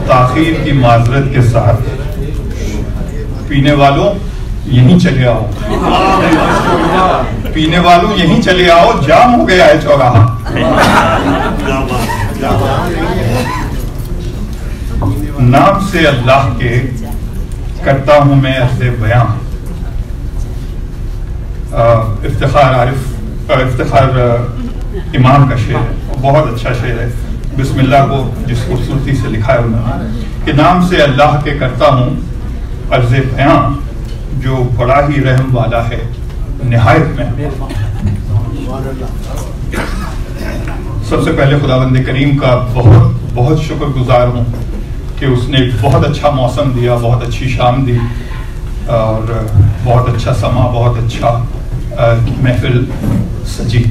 ताखीर की माजरत के साथ पीने वालों यहीं चले आओ, पीने वालों यहीं चले आओ, जाम हो गया है चौराहा। नाम से अल्लाह के करता हूं मैं अर्ज़े बयां। इफ्तिखार इमाम का शेर है, बहुत अच्छा शेर है। बिस्मिल्लाह को जिस खूबसूरती से लिखा है उन्होंने कि नाम से अल्लाह के करता हूं अर्ज़े बयां, जो बड़ा ही रहम वाला है निहायत में। सबसे पहले खुदावंद करीम का बहुत बहुत शुक्रगुजार हूँ कि उसने बहुत अच्छा मौसम दिया, बहुत अच्छी शाम दी और बहुत अच्छा समा, बहुत अच्छा महफिल सजी।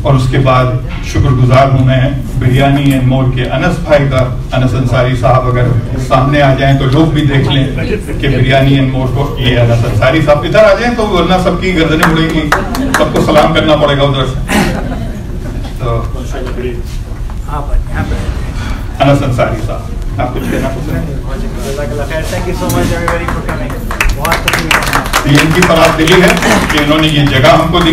और उसके बाद शुक्रगुजार हूँ मैं बिरयानी एंड मोर के अनस भाई का, अनस अंसारी साहब अगर सामने आ जाएं तो लोग भी देख लें कि बिरयानी एंड मोर को ये अनस अंसारी साहब इधर आ जाएं तो वरना सबकी गर्दनें उड़ेंगी, सबको सलाम करना पड़ेगा उधर से। तो अनस अंसारी साहब आप कुछ कहना पूछ रहे हैं? Thank you so much everybody for coming. ये इनकी फराग दिली है कि इन्होंने ये जगह हमको दी,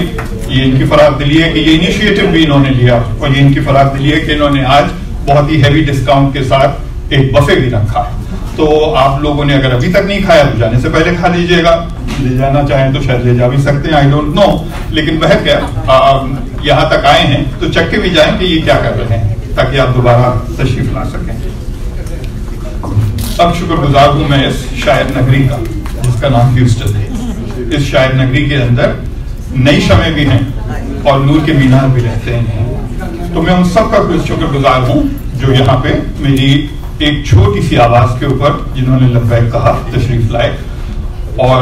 ये इनकी फराग दिली है कि ये इनिशिएटिव भी इन्होंने लिया, और ये इनकी फराग दिली है कि इन्होंने आज बहुत ही हैवी डिस्काउंट के साथ एक बफे भी रखा है। तो आप लोगों ने अगर अभी तक नहीं खाया तो जाने से पहले खा लीजिएगा, ले जाना चाहें तो शायद ले जा भी सकते हैं, आई डोंट नो। लेकिन वह क्या यहाँ तक आए हैं तो चख के भी जाएं कि ये क्या कर रहे हैं, ताकि आप दोबारा तशरीफ ला सकें। अब शुक्रगुजार हूँ मैं इस शायर नगरी का जिसका नाम ह्यूस्टन है। इस शायर नगरी के अंदर नई शमें भी हैं और नूर के मीनार भी रहते हैं। तो मैं उन सब का शुक्रगुजार हूँ जो यहाँ पे मेरी एक छोटी सी आवाज के ऊपर जिन्होंने लब्बैक कहा तशरीफ लाए। और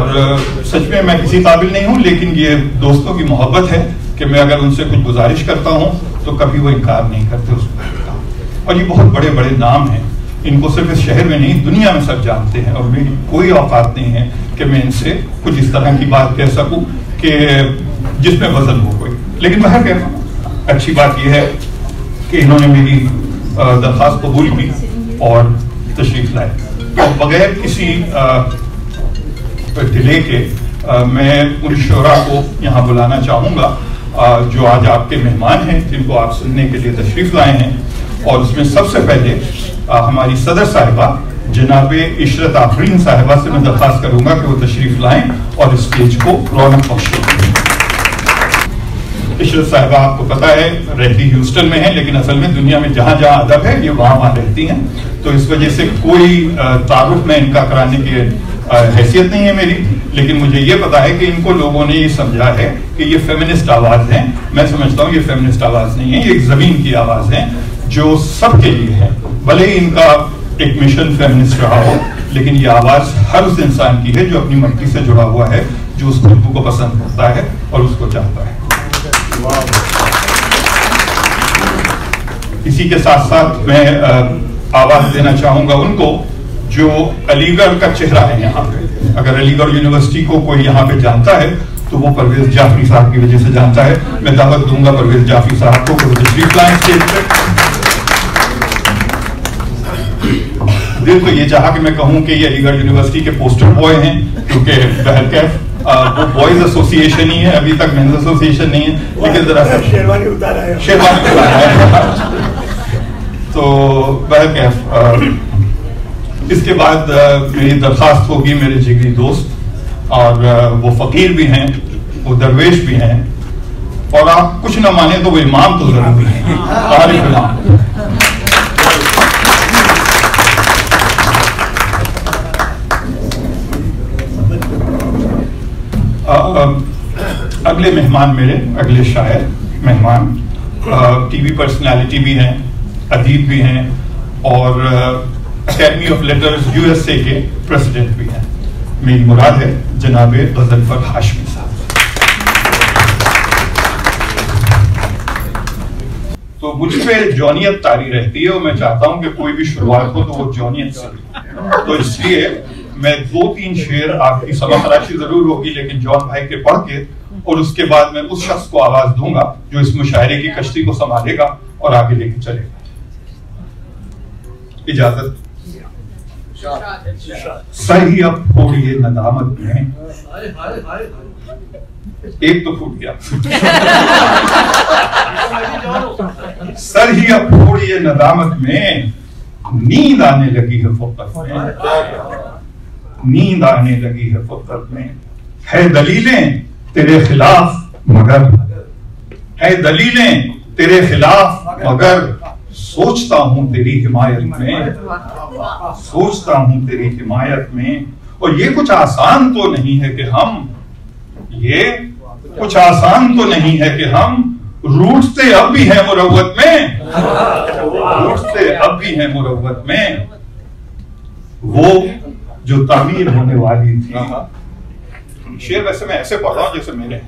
सच में मैं किसी काबिल नहीं हूँ, लेकिन ये दोस्तों की मोहब्बत है कि मैं अगर उनसे कुछ गुजारिश करता हूँ तो कभी वो इनकार नहीं करते उस बात का। और ये बहुत बड़े बड़े नाम हैं, इनको सिर्फ इस शहर में नहीं दुनिया में सब जानते हैं, और मेरी कोई औकात नहीं है कि मैं इनसे कुछ इस तरह की बात कह सकूं कि जिसमें वजन हो कोई। लेकिन वह कहना अच्छी बात यह है कि इन्होंने मेरी दरख्वास्त कबूल की और तशरीफ लाए। तो बगैर किसी डिले के मैं उन शोरा को यहाँ बुलाना चाहूँगा जो आज आपके मेहमान हैं, जिनको आप सुनने के लिए तशरीफ लाए हैं। और उसमें सबसे पहले हमारी सदर साहिबा जनाबे इशरत आफरीन साहिबा से मैं दरख्वास्त करूंगा कि वो तशरीफ लाएं और स्टेज को रौनक बख्शें। इशरत साहिबा आपको पता है रहती ह्यूस्टन में है, लेकिन असल में दुनिया में जहां जहां अदब है ये वहां रहती हैं। तो इस वजह से कोई तारुफ में इनका कराने की हैसियत नहीं है मेरी, लेकिन मुझे ये पता है कि इनको लोगों ने ये समझा है कि ये फेमिनिस्ट आवाज है। मैं समझता हूँ ये फेमिनिस्ट आवाज नहीं है, ये एक जमीन की आवाज है जो सबके लिए है। भले ही इनका एक मिशन फेमिनिस्ट रहा हो, लेकिन ये आवाज हर उस इंसान की है जो अपनी मट्टी से जुड़ा हुआ है, जो उस खुशबू को पसंद करता है और उसको चाहता है। इसी के साथ साथ मैं आवाज देना चाहूंगा उनको जो अलीगढ़ का चेहरा है यहाँ पे। अगर अलीगढ़ यूनिवर्सिटी को कोई यहाँ पे जानता है तो वो परवेज जाफरी साहब की वजह से जानता है। मैं दावत दूंगा परवेज जाफरी साहब को तशरीफ लाएं स्टेज पे। दिल तो ये चाहा कि मैं कहूं कि ये अलीगढ़ यूनिवर्सिटी के पोस्टर बॉय हैं, क्योंकि बहरकैफ वो बॉयज एसोसिएशन ही है, अभी तक मेंस एसोसिएशन नहीं है। लेकिन जरा शेरवानी उतारा है, शेरवानी उतारा है। तो बहरकैफ इसके बाद मेरी दरखास्त होगी मेरे जिगरी दोस्त, और वो फकीर भी हैं, वो दरवेश भी हैं, और आप कुछ ना माने तो वो इमाम तो जरूरी है, आरिफ इमाम। अगले मेहमान मेरे अगले शायर मेहमान टीवी पर्सनालिटी भी हैं, अदीब भी हैं, और अकेडमी ऑफ लेटर्स यूएसए के प्रेसिडेंट भी हैं। मेरी मुराद है जनाबे गजनफर हाशमी साहब। तो मुझ पे जौनियत तारी रहती है और मैं चाहता हूं कि कोई भी शुरुआत हो तो वो जौनियत से। तो इसलिए मैं 2-3 शेर आपकी समझ तराशी जरूर होगी, लेकिन जॉन भाई के पढ़ के और उसके बाद मैं उस शख्स को आवाज दूंगा जो इस मुशायरे की कश्ती को संभालेगा और आगे लेके चलेगा। इजाजत। सर ही अब फोड़िए नदामत में, एक तो फूट गया। सर ही अब फोड़िए नदामत में, नींद आने लगी है फुर्सत में, नींद आने लगी है फुर्सत में। है दलीलें तेरे खिलाफ मगर, है दलीलें तेरे खिलाफ मगर, सोचता हूं तेरी हिमायत में, सोचता हूं तेरी हिमायत में। और ये कुछ आसान तो नहीं है कि हम, ये कुछ आसान तो नहीं है कि हम रूठते अब भी हैं मुरव्वत में, रूठते अब भी हैं मुरव्वत में। वो जो तामीर होने वाली थी, शेर वैसे मैं ऐसे पढ़ रहा हूं जैसे मेरे,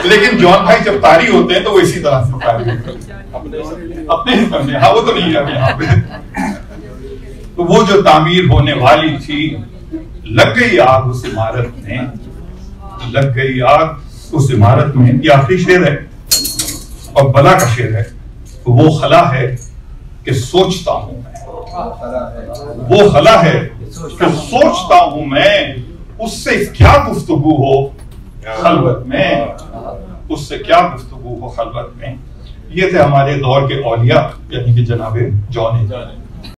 लेकिन जॉन भाई जब तारी होते हैं तो वो इसी तरह से तारी होते हैं, अपने ही करने। हाँ, वो तो नहीं है यहाँ पे। तो वो जो तामीर होने वाली थी, लग गई आग उस इमारत में, लग गई आग उस इमारत में। ये आखिरी शेर है और बला का शेर है। वो खला है कि सोचता हूं मैं, वो खला है कि सोचता हूं मैं, उससे क्या गुफ्तगू हो खलवत में, उससे क्या गुफ्तगू हो खलवत में। ये थे हमारे दौर के औलिया, यानी कि जनाबे जॉन।